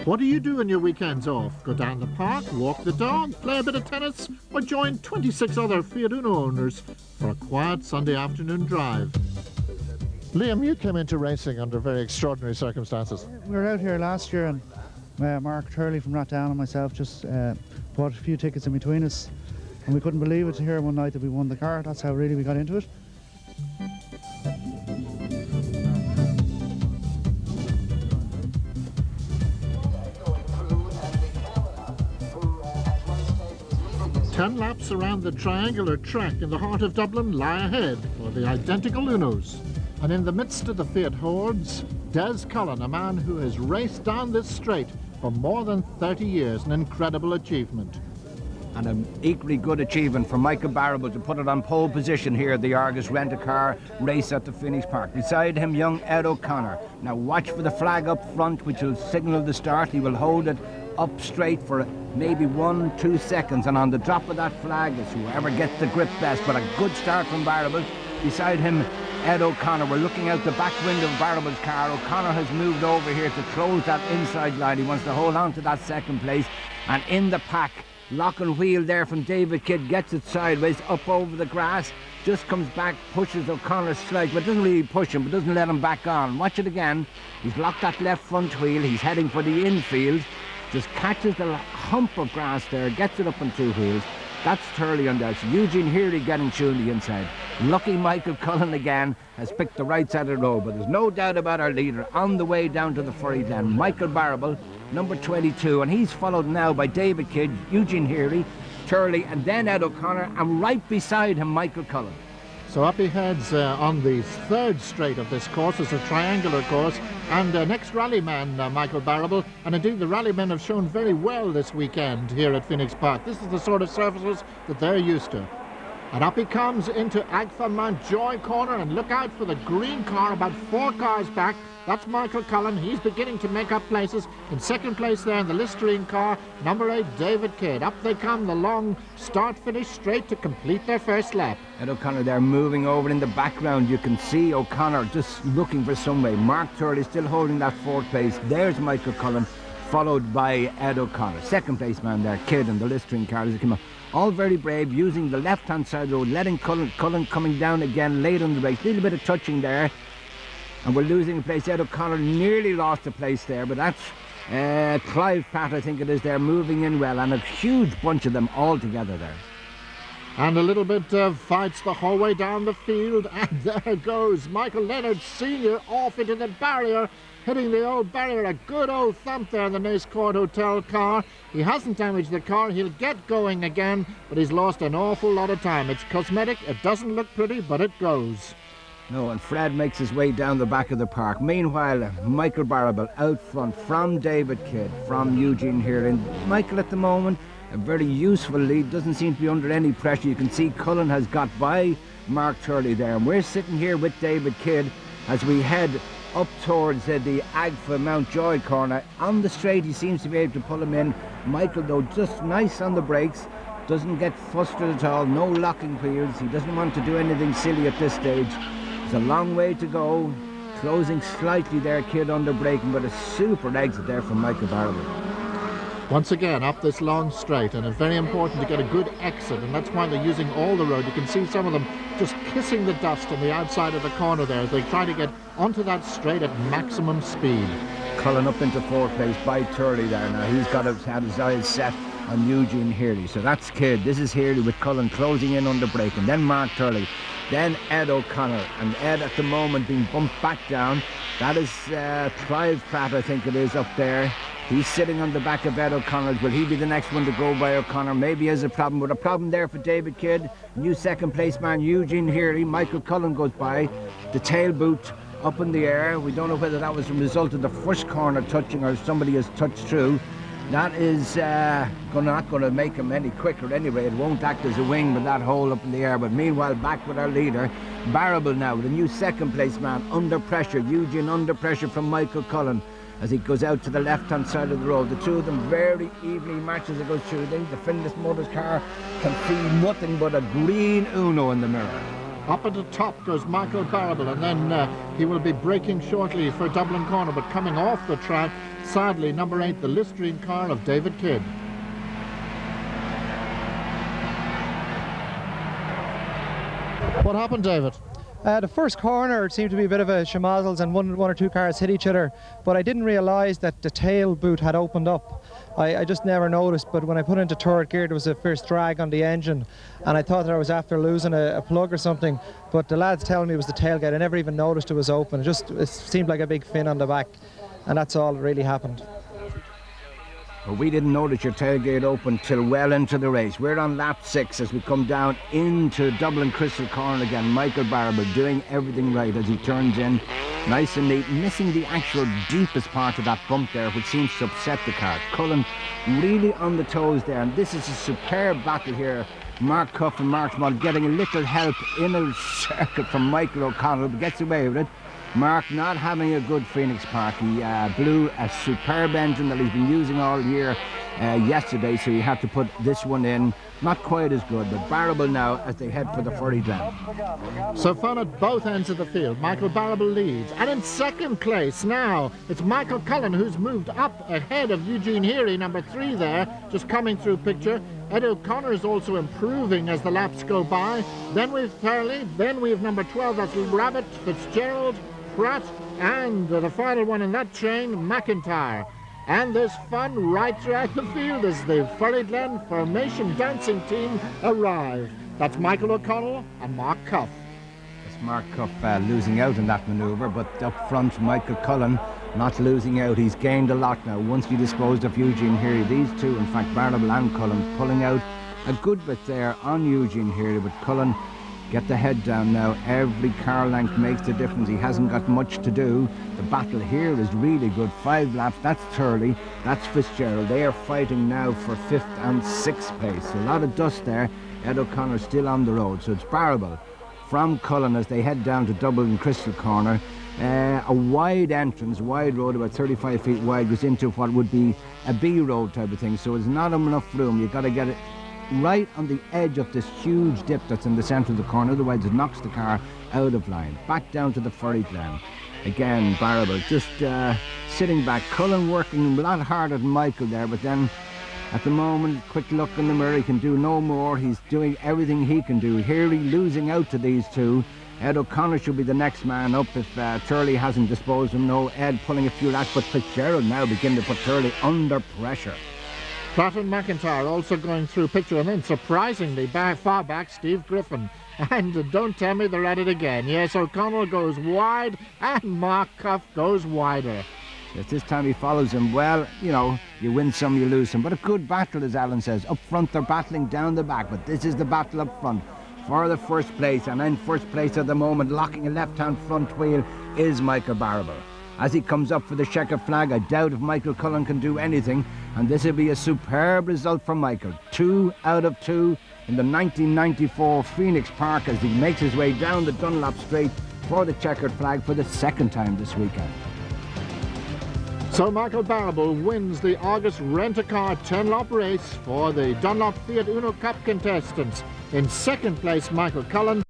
What do you do on your weekends off? Go down the park, walk the dog, play a bit of tennis, or join 26 other Fiat Uno owners for a quiet Sunday afternoon drive? Liam, you came into racing under very extraordinary circumstances. We were out here last year, and Mark Turley from Rathdown and myself just bought a few tickets in between us, and we couldn't believe it to hear one night that we won the car. That's how really we got into it. Ten laps around the triangular track in the heart of Dublin lie ahead for the identical Unos. And in the midst of the Fiat hordes, Des Cullen, a man who has raced down this straight for more than 30 years, an incredible achievement. And an equally good achievement for Michael Barrable to put it on pole position here at the Argus Rent-A-Car race at the Phoenix Park. Beside him, young Ed O'Connor. Now watch for the flag up front, which will signal the start. He will hold it up straight for maybe 1-2 seconds, and on the drop of that flag is whoever gets the grip best. But a good start from Barrable. Beside him, Ed O'Connor. We're looking out the back window of Barrable's car. O'Connor has moved over here to close that inside line. He wants to hold on to that second place. And in the pack, lock and wheel there from David Kidd, gets it sideways up over the grass, just comes back, pushes O'Connor's strike, but doesn't really push him, but doesn't let him back on. Watch it again. He's locked that left front wheel. He's heading for the infield. Just catches the hump of grass there, gets it up on two wheels. That's Turley on that. Eugene Healy getting through on the inside. Lucky Michael Cullen again has picked the right side of the road, but there's no doubt about our leader on the way down to the Furry Glen. Michael Barrable, number 22, and he's followed now by David Kidd, Eugene Healy, Turley, and then Ed O'Connor, and right beside him, Michael Cullen. So up he heads on the third straight of this course. It's a triangular course, and next rallyman Michael Barrable, and indeed the rallymen have shown very well this weekend here at Phoenix Park. This is the sort of surfaces that they're used to. And up he comes into Agfa Mountjoy corner, and look out for the green car about 4 cars back. That's Michael Cullen. He's beginning to make up places. In second place there in the Listerine car, number 8, David Kidd. Up they come, the long start-finish straight to complete their first lap. Ed O'Connor there moving over in the background. You can see O'Connor just looking for some way. Mark Turley still holding that 4th place. There's Michael Cullen, followed by Ed O'Connor. Second place man there, Kidd in the Listerine car as he came up. All very brave, using the left-hand side road, letting Cullen coming down again late on the race. A little bit of touching there. And we're losing a place. Ed O'Connor nearly lost a place there, but that's Clive Pratt, I think it is, there moving in well, and a huge bunch of them all together there. And a little bit of fights the whole way down the field, and there goes Michael Leonard Sr. off into the barrier, hitting the old barrier. A good old thump there in the Nace Court Hotel car. He hasn't damaged the car. He'll get going again, but he's lost an awful lot of time. It's cosmetic. It doesn't look pretty, but it goes. No, and Fred makes his way down the back of the park. Meanwhile, Michael Barrable out front from David Kidd, from Eugene here. And Michael at the moment, a very useful lead, doesn't seem to be under any pressure. You can see Cullen has got by Mark Turley there. And we're sitting here with David Kidd as we head up towards the Agfa Mountjoy corner. On the straight, he seems to be able to pull him in. Michael, though, just nice on the brakes. Doesn't get flustered at all. No locking wheels. He doesn't want to do anything silly at this stage. It's a long way to go. Closing slightly there, Kidd under braking, but a super exit there from Michael Barrable. Once again up this long straight, and it's very important to get a good exit, and that's why they're using all the road. You can see some of them just kissing the dust on the outside of the corner there as they try to get onto that straight at maximum speed. Cullen up into 4th place by Turley there. Now he's got had his eyes set on Eugene Healy. So that's Kidd. This is Healy with Cullen closing in under braking. Then Mark Turley. Then Ed O'Connor, and Ed at the moment being bumped back down. That is Clive Pratt, I think it is, up there. He's sitting on the back of Ed O'Connor. Will he be the next one to go by O'Connor? Maybe has a problem, but a problem there for David Kidd. New second place man Eugene Healy. Michael Cullen goes by. The tail boot up in the air. We don't know whether that was a result of the first corner touching or somebody has touched through. That is not going to make him any quicker anyway. It won't act as a wing with that hole up in the air. But meanwhile, back with our leader, Barrable now, the new second place man, under pressure. Eugene under pressure from Michael Cullen as he goes out to the left-hand side of the road. The two of them very evenly match as they go through. The Findus Motors car can see nothing but a green Uno in the mirror. Up at the top goes Michael Barrable, and then he will be braking shortly for Dublin Corner, but coming off the track, sadly, number 8, the Listerine car of David Kidd. What happened, David? The first corner seemed to be a bit of a schmozzles, and one or two cars hit each other, but I didn't realise that the tail boot had opened up. I just never noticed, but when I put into third gear there was a fierce drag on the engine, and I thought that I was after losing a plug or something, but the lads telling me it was the tailgate. I never even noticed it was open. It seemed like a big fin on the back, and that's all that really happened. Well, we didn't notice your tailgate open till well into the race. We're on lap 6 as we come down into Dublin Crystal Corner again. Michael Barrable doing everything right as he turns in nice and neat, missing the actual deepest part of that bump there, which seems to upset the car. Cullen really on the toes there, and this is a superb battle here. Mark Cuff and Mark Small getting a little help in a circuit from Michael O'Connell, but gets away with it. Mark not having a good Phoenix Park. He blew a superb engine that he's been using all year yesterday, so you have to put this one in. Not quite as good, but Barrable now as they head for the 40th lap. So fun at both ends of the field. Michael Barrable leads, and in second place now it's Michael Cullen, who's moved up ahead of Eugene Heary, number 3 there, just coming through picture. Ed O'Connor is also improving as the laps go by. Then we've Thurley, then we have number 12, that's Rabbit, Fitzgerald, Pratt, and the final one in that chain, McIntyre. And there's fun right throughout the field as the Furry Glen Formation Dancing team arrive. That's Michael O'Connell and Mark Cuff. It's Mark Cuff losing out in that manoeuvre, but up front Michael Cullen not losing out. He's gained a lot now once he disposed of Eugene Heary. These two, in fact, Barrable and Cullen, pulling out a good bit there on Eugene Heary, but Cullen get the head down now. Every car length makes the difference. He hasn't got much to do. The battle here is really good. 5 laps. That's Turley. That's Fitzgerald. They are fighting now for 5th and 6th place. A lot of dust there. Ed O'Connor still on the road. So it's Barrable from Cullen as they head down to Dublin Crystal Corner. A wide entrance, wide road, about 35 feet wide, goes into what would be a B road type of thing. So it's not enough room. You've got to get it right on the edge of this huge dip that's in the centre of the corner, otherwise it knocks the car out of line. Back down to the Furry Glen. Again, Barrable just sitting back. Cullen working a lot harder than Michael there, but then at the moment, quick look in the mirror, he can do no more. He's doing everything he can do. Heary losing out to these two. Ed O'Connor should be the next man up if Turley hasn't disposed of him. No, Ed pulling a few laps, but Fitzgerald now begin to put Turley under pressure. Pratt and McIntyre also going through picture, and then surprisingly far back Steve Griffin. And don't tell me they're at it again. Yes, O'Connell goes wide and Mark Cuff goes wider. Yes, this time he follows him. Well, you know, you win some, you lose some, but a good battle, as Alan says. Up front they're battling down the back, but this is the battle up front for the first place, and in first place at the moment, locking a left-hand front wheel, is Michael Barrable. As he comes up for the checkered flag, I doubt if Michael Cullen can do anything, and this will be a superb result for Michael. 2 out of 2 in the 1994 Phoenix Park as he makes his way down the Dunlop Straight for the checkered flag for the 2nd time this weekend. So Michael Barrable wins the August Rent-A-Car 10-lap race for the Dunlop Fiat Uno Cup contestants. In second place, Michael Cullen,